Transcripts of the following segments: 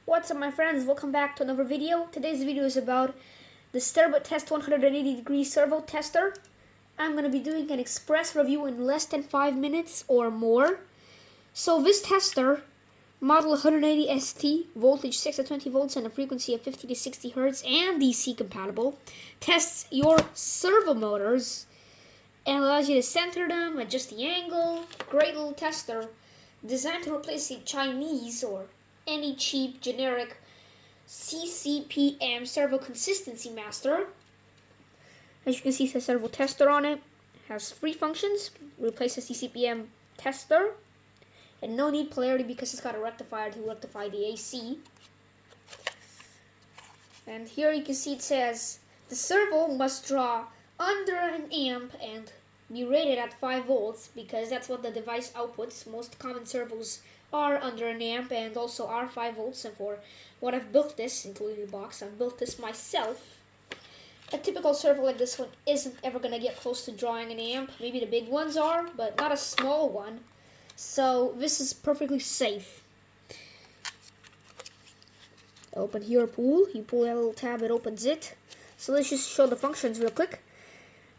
What's up my friends, welcome back to another video. Today's video is about the SterbaTest 180 degree servo tester. I'm going to be doing an express review in less than 5 minutes or more. So this tester, model 180 ST, voltage 6 to 20 volts and a frequency of 50 to 60 Hz and DC compatible, tests your servo motors and allows you to center them, adjust the angle. Great little tester designed to replace a Chinese or any cheap generic CCPM servo consistency master. As you can see, it says servo tester on it. It has 3 functions: replace the CCPM tester, and no need polarity because it's got a rectifier to rectify the AC. And here you can see it says the servo must draw under an amp and be rated at 5 volts because that's what the device outputs. Most common servos are under an amp and also are 5 volts, and for what I've built this, including the box, I've built this myself. A typical servo like this one isn't ever going to get close to drawing an amp. Maybe the big ones are, but not a small one. So this is perfectly safe. Open here, pull. You pull that little tab, it opens it. So let's just show the functions real quick.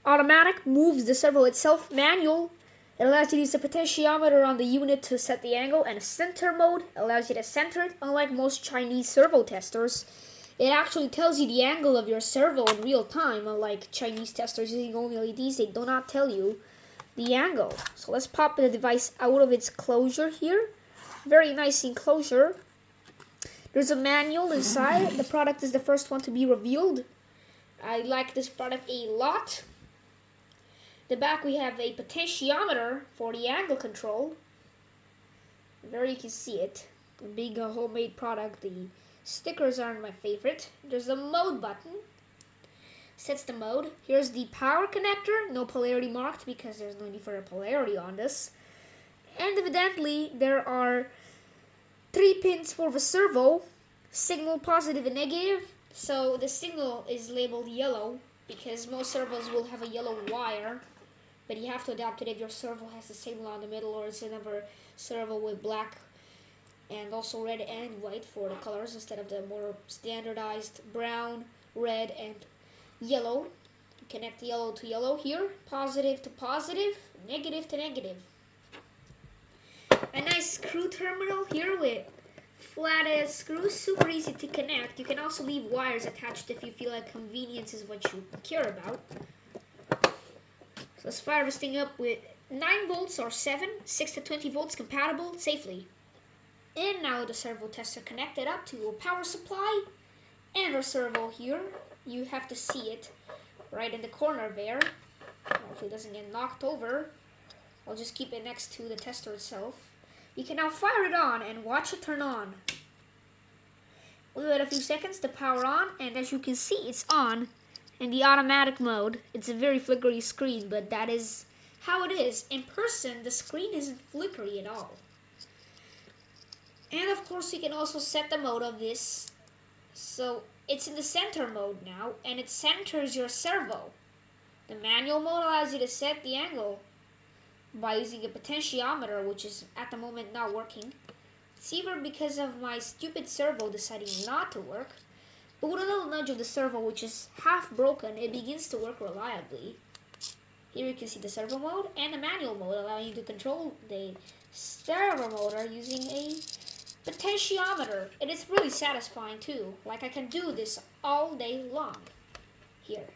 Automatic moves the servo itself. Manual, it allows you to use the potentiometer on the unit to set the angle, and a center mode allows you to center it. Unlike most Chinese servo testers, it actually tells you the angle of your servo in real time. Unlike Chinese testers using only LEDs, they do not tell you the angle. So let's pop the device out of its closure here. Very nice enclosure. There's a manual inside. The product is the first one to be revealed. I like this product a lot. The back we have a potentiometer for the angle control. There you can see it. Being a homemade product, the stickers aren't my favorite. There's a mode button. Sets the mode. Here's the power connector. No polarity marked because there's no need for a polarity on this. And evidently there are 3 pins for the servo. Signal positive and negative. So the signal is labeled yellow because most servos will have a yellow wire. But you have to adapt it if your servo has the signal on the middle, or it's another servo with black and also red and white for the colors instead of the more standardized brown, red, and yellow. Connect yellow to yellow here, positive to positive, negative to negative. A nice screw terminal here with flathead screws, super easy to connect. You can also leave wires attached if you feel like convenience is what you care about. So let's fire this thing up with 9 volts or 7, 6 to 20 volts compatible safely. And now the servo tester connected up to a power supply and our servo here. You have to see it right in the corner there. Hopefully it doesn't get knocked over. I'll just keep it next to the tester itself. You can now fire it on and watch it turn on. We'll wait a few seconds to power on, and as you can see, it's on. In the automatic mode, it's a very flickery screen, but that is how it is. In person, the screen isn't flickery at all. And of course, you can also set the mode of this. So it's in the center mode now, and it centers your servo. The manual mode allows you to set the angle by using a potentiometer, which is at the moment not working. It's either because of my stupid servo deciding not to work, but with a little nudge of the servo, which is half broken, it begins to work reliably. Here you can see the servo mode and the manual mode, allowing you to control the servo motor using a potentiometer. It is really satisfying too. Like I can do this all day long. Here.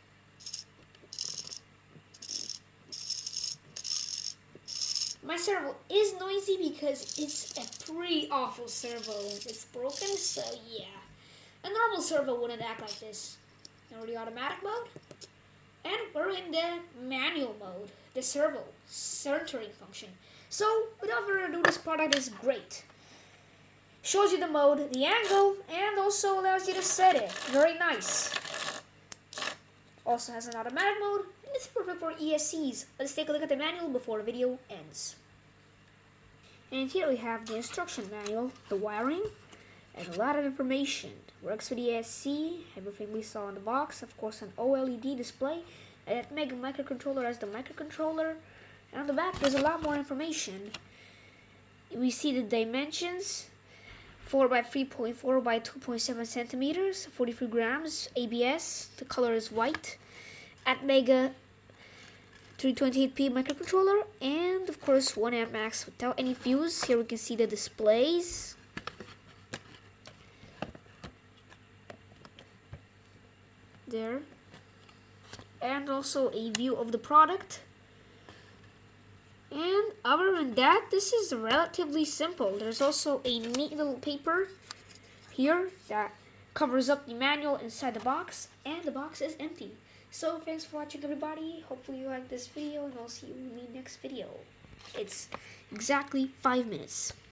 My servo is noisy because it's a pretty awful servo. It's broken, so yeah. A normal servo wouldn't act like this. Now we're in the automatic mode. And we're in the manual mode. The servo centering function. So without further ado, this product is great. Shows you the mode, the angle, and also allows you to set it. Very nice. Also has an automatic mode, and it's perfect for ESCs. Let's take a look at the manual before the video ends. And here we have the instruction manual, the wiring, and a lot of information. Works with ESC, everything we saw in the box, of course an OLED display, and Mega microcontroller as the microcontroller, and on the back there's a lot more information. We see the dimensions, 4 by 3.4 by 2.7 centimeters, 43 grams, ABS. The color is white. Atmega 328p microcontroller, and of course 1 amp max without any fuse. Here we can see the displays. There. And also a view of the product. And other than that, this is relatively simple. There's also a neat little paper here that covers up the manual inside the box, and the box is empty. So thanks for watching, everybody. Hopefully you liked this video, and I'll see you in the next video. It's exactly 5 minutes.